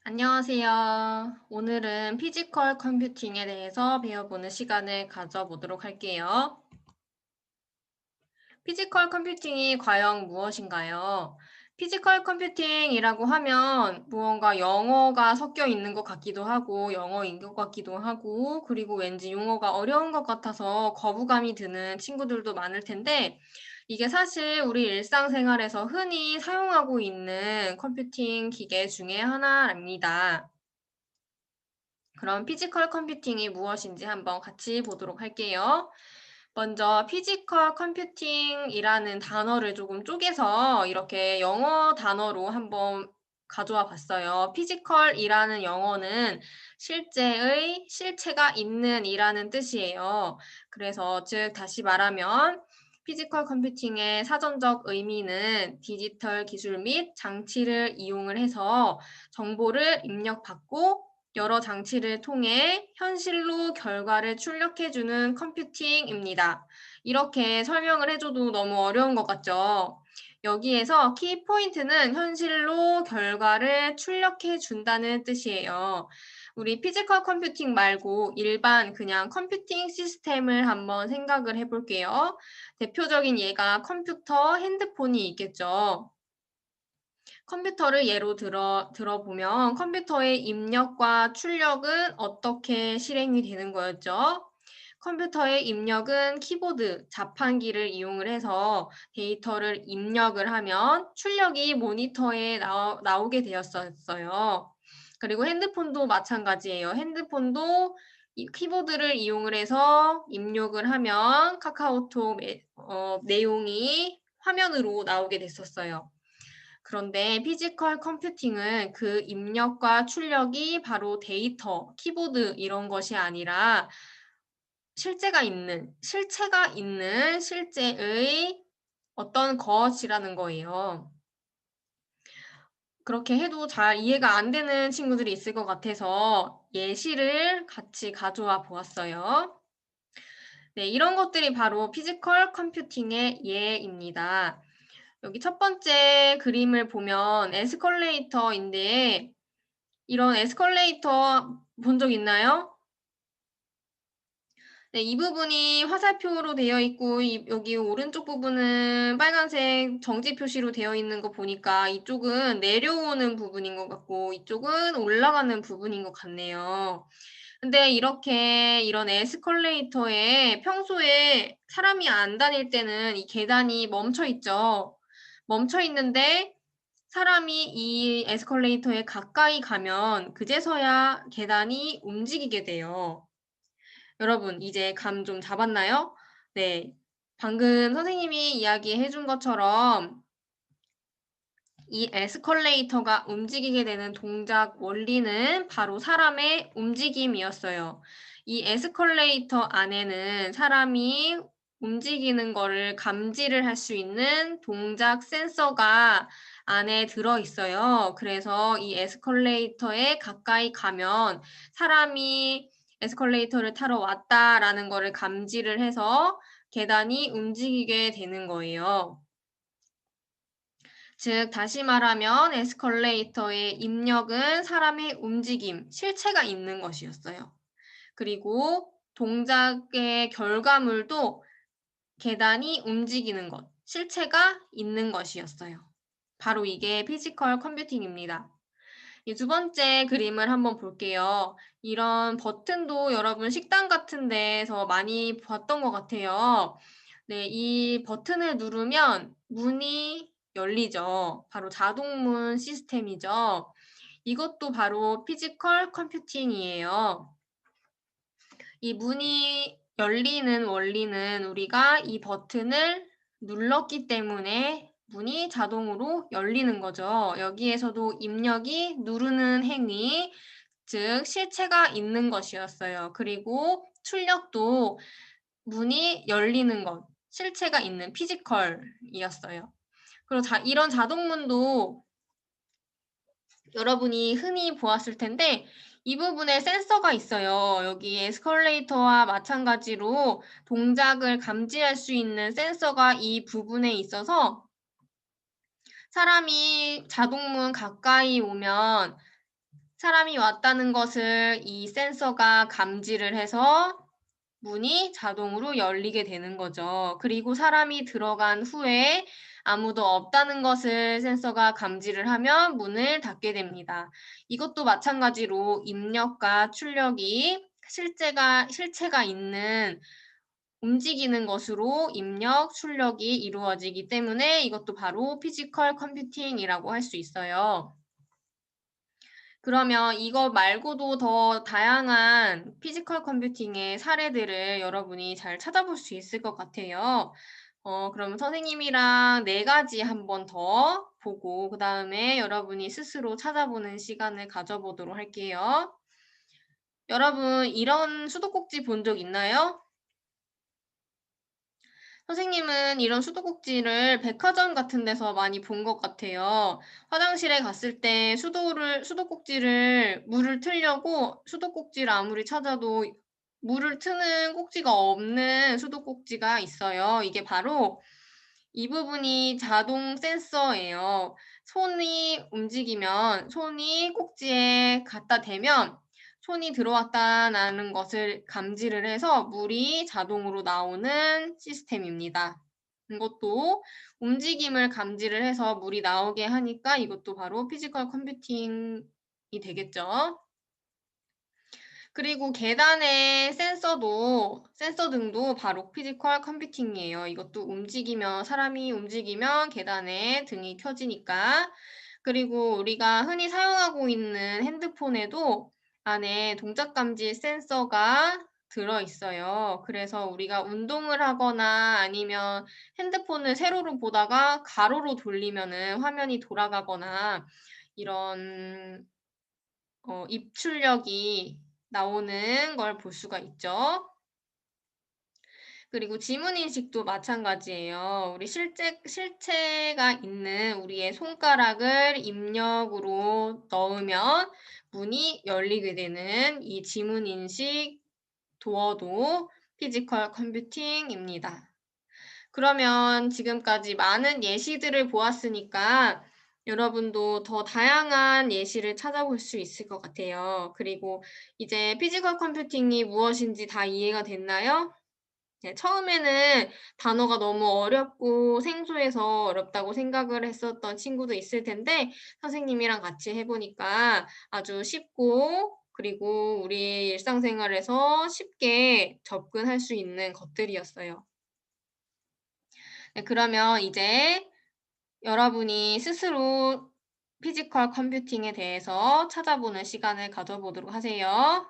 안녕하세요. 오늘은 피지컬 컴퓨팅에 대해서 배워보는 시간을 가져보도록 할게요. 피지컬 컴퓨팅이 과연 무엇인가요? 피지컬 컴퓨팅이라고 하면 무언가 영어가 섞여 있는 것 같기도 하고 영어인 것 같기도 하고 그리고 왠지 용어가 어려운 것 같아서 거부감이 드는 친구들도 많을 텐데 이게 사실 우리 일상생활에서 흔히 사용하고 있는 컴퓨팅 기계 중에 하나입니다. 그럼 피지컬 컴퓨팅이 무엇인지 한번 같이 보도록 할게요. 먼저 피지컬 컴퓨팅이라는 단어를 조금 쪼개서 이렇게 영어 단어로 한번 가져와 봤어요. 피지컬이라는 영어는 실제의, 실체가 있는 이라는 뜻이에요. 그래서 즉 다시 말하면 피지컬 컴퓨팅의 사전적 의미는 디지털 기술 및 장치를 이용을 해서 정보를 입력받고 여러 장치를 통해 현실로 결과를 출력해주는 컴퓨팅입니다. 이렇게 설명을 해줘도 너무 어려운 것 같죠? 여기에서 키포인트는 현실로 결과를 출력해준다는 뜻이에요. 우리 피지컬 컴퓨팅 말고 일반 그냥 컴퓨팅 시스템을 한번 생각을 해볼게요. 대표적인 예가 컴퓨터, 핸드폰이 있겠죠. 컴퓨터를 예로 들어보면 컴퓨터의 입력과 출력은 어떻게 실행이 되는 거였죠? 컴퓨터의 입력은 키보드, 자판기를 이용을 해서 데이터를 입력을 하면 출력이 모니터에 나오게 되었었어요. 그리고 핸드폰도 마찬가지예요. 핸드폰도 키보드를 이용을 해서 입력을 하면 카카오톡 내용이 화면으로 나오게 됐었어요. 그런데 피지컬 컴퓨팅은 그 입력과 출력이 바로 데이터, 키보드 이런 것이 아니라 실체가 있는 실제의 어떤 것이라는 거예요. 그렇게 해도 잘 이해가 안 되는 친구들이 있을 것 같아서 예시를 같이 가져와 보았어요. 네, 이런 것들이 바로 피지컬 컴퓨팅의 예입니다. 여기 첫 번째 그림을 보면 에스컬레이터인데 이런 에스컬레이터 본 적 있나요? 네, 이 부분이 화살표로 되어 있고 여기 오른쪽 부분은 빨간색 정지 표시로 되어 있는 거 보니까 이쪽은 내려오는 부분인 것 같고 이쪽은 올라가는 부분인 것 같네요. 근데 이렇게 이런 에스컬레이터에 평소에 사람이 안 다닐 때는 이 계단이 멈춰 있죠. 멈춰 있는데 사람이 이 에스컬레이터에 가까이 가면 그제서야 계단이 움직이게 돼요. 여러분, 이제 감 좀 잡았나요? 네. 방금 선생님이 이야기해 준 것처럼 이 에스컬레이터가 움직이게 되는 동작 원리는 바로 사람의 움직임이었어요. 이 에스컬레이터 안에는 사람이 움직이는 거를 감지를 할 수 있는 동작 센서가 안에 들어 있어요. 그래서 이 에스컬레이터에 가까이 가면 사람이 에스컬레이터를 타러 왔다라는 거를 감지를 해서 계단이 움직이게 되는 거예요. 즉 다시 말하면 에스컬레이터의 입력은 사람의 움직임, 실체가 있는 것이었어요. 그리고 동작의 결과물도 계단이 움직이는 것, 실체가 있는 것이었어요. 바로 이게 피지컬 컴퓨팅입니다. 이 두 번째 그림을 한번 볼게요. 이런 버튼도 여러분 식당 같은 데서 많이 봤던 것 같아요. 네, 이 버튼을 누르면 문이 열리죠. 바로 자동문 시스템이죠. 이것도 바로 피지컬 컴퓨팅이에요. 이 문이 열리는 원리는 우리가 이 버튼을 눌렀기 때문에 문이 자동으로 열리는 거죠. 여기에서도 입력이 누르는 행위, 즉 실체가 있는 것이었어요. 그리고 출력도 문이 열리는 것, 실체가 있는 피지컬이었어요. 그리고 이런 자동문도 여러분이 흔히 보았을 텐데 이 부분에 센서가 있어요. 여기 에스컬레이터와 마찬가지로 동작을 감지할 수 있는 센서가 이 부분에 있어서 사람이 자동문 가까이 오면 사람이 왔다는 것을 이 센서가 감지를 해서 문이 자동으로 열리게 되는 거죠. 그리고 사람이 들어간 후에 아무도 없다는 것을 센서가 감지를 하면 문을 닫게 됩니다. 이것도 마찬가지로 입력과 출력이 실체가 있는 움직이는 것으로 입력, 출력이 이루어지기 때문에 이것도 바로 피지컬 컴퓨팅이라고 할 수 있어요. 그러면 이거 말고도 더 다양한 피지컬 컴퓨팅의 사례들을 여러분이 잘 찾아볼 수 있을 것 같아요. 그럼 선생님이랑 4가지 한번 더 보고 그다음에 여러분이 스스로 찾아보는 시간을 가져보도록 할게요. 여러분 이런 수도꼭지 본 적 있나요? 선생님은 이런 수도꼭지를 백화점 같은 데서 많이 본 것 같아요. 화장실에 갔을 때 수도꼭지를 물을 틀려고 수도꼭지를 아무리 찾아도 물을 트는 꼭지가 없는 수도꼭지가 있어요. 이게 바로 이 부분이 자동 센서예요. 손이 움직이면 손이 꼭지에 갖다 대면 손이 들어왔다는 것을 감지를 해서 물이 자동으로 나오는 시스템입니다. 이것도 움직임을 감지를 해서 물이 나오게 하니까 이것도 바로 피지컬 컴퓨팅이 되겠죠. 그리고 계단의 센서 등도 바로 피지컬 컴퓨팅이에요. 이것도 사람이 움직이면 계단에 등이 켜지니까. 그리고 우리가 흔히 사용하고 있는 핸드폰에도 안에 동작 감지 센서가 들어있어요. 그래서 우리가 운동을 하거나 아니면 핸드폰을 세로로 보다가 가로로 돌리면은 화면이 돌아가거나 이런 입출력이 나오는 걸 볼 수가 있죠. 그리고 지문 인식도 마찬가지예요. 우리 실체가 있는 우리의 손가락을 입력으로 넣으면 문이 열리게 되는 이 지문 인식 도어도 피지컬 컴퓨팅입니다. 그러면 지금까지 많은 예시들을 보았으니까 여러분도 더 다양한 예시를 찾아볼 수 있을 것 같아요. 그리고 이제 피지컬 컴퓨팅이 무엇인지 다 이해가 됐나요? 네, 처음에는 단어가 너무 어렵고 생소해서 어렵다고 생각을 했었던 친구도 있을 텐데 선생님이랑 같이 해보니까 아주 쉽고 그리고 우리 일상생활에서 쉽게 접근할 수 있는 것들이었어요. 네, 그러면 이제 여러분이 스스로 피지컬 컴퓨팅에 대해서 찾아보는 시간을 가져보도록 하세요.